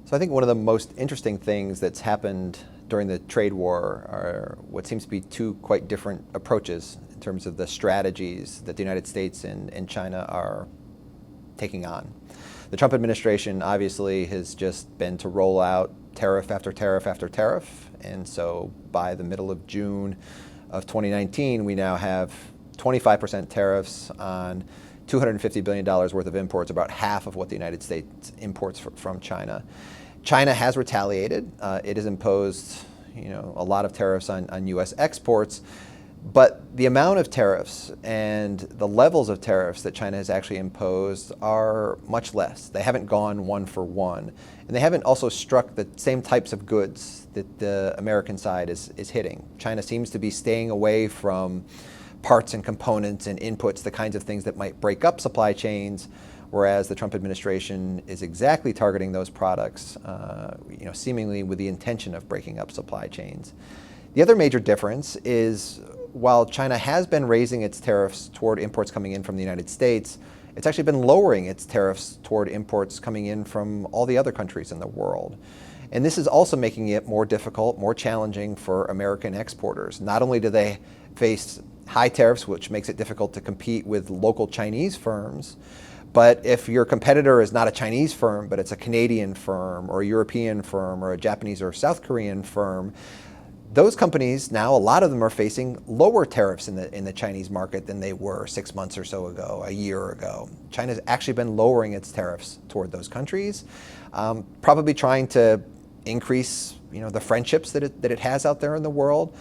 So I think one of the most interesting things that's happened during the trade war are what seems to be two quite different approaches in terms of the strategies that the United States and China are taking on. The Trump administration obviously has just been to roll out tariff after tariff after tariff, and so by the middle of June of 2019, we now have 25% tariffs on $250 billion worth of imports, about half of what the United States imports from China. China has retaliated. It has imposed, a lot of tariffs on U.S. exports, but the amount of tariffs and the levels of tariffs that China has actually imposed are much less. They haven't gone one for one, and they haven't also struck the same types of goods that the American side is hitting. China seems to be staying away from parts and components and inputs, the kinds of things that might break up supply chains, whereas the Trump administration is exactly targeting those products, seemingly with the intention of breaking up supply chains. The other major difference is while China has been raising its tariffs toward imports coming in from the United States, it's actually been lowering its tariffs toward imports coming in from all the other countries in the world. And this is also making it more difficult, more challenging for American exporters. Not only do they face high tariffs, which makes it difficult to compete with local Chinese firms, but if your competitor is not a Chinese firm, but it's a Canadian firm or a European firm or a Japanese or South Korean firm, those companies now, a lot of them are facing lower tariffs in the Chinese market than they were 6 months or so ago, a year ago. China's actually been lowering its tariffs toward those countries, probably trying to increase the friendships that it has out there in the world,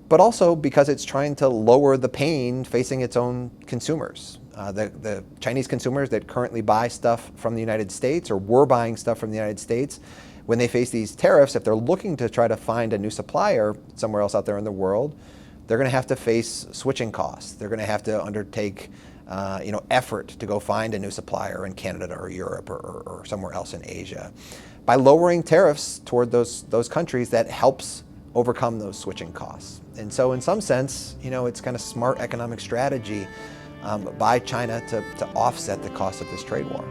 but also because it's trying to lower the pain facing its own consumers. The Chinese consumers that currently buy stuff from the United States or were buying stuff from the United States, when they face these tariffs, if they're looking to try to find a new supplier somewhere else out there in the world, they're going to have to face switching costs. They're going to have to undertake effort to go find a new supplier in Canada or Europe or somewhere else in Asia. By lowering tariffs toward those countries, that helps overcome those switching costs. And so in some sense, it's kind of smart economic strategy by China to offset the cost of this trade war.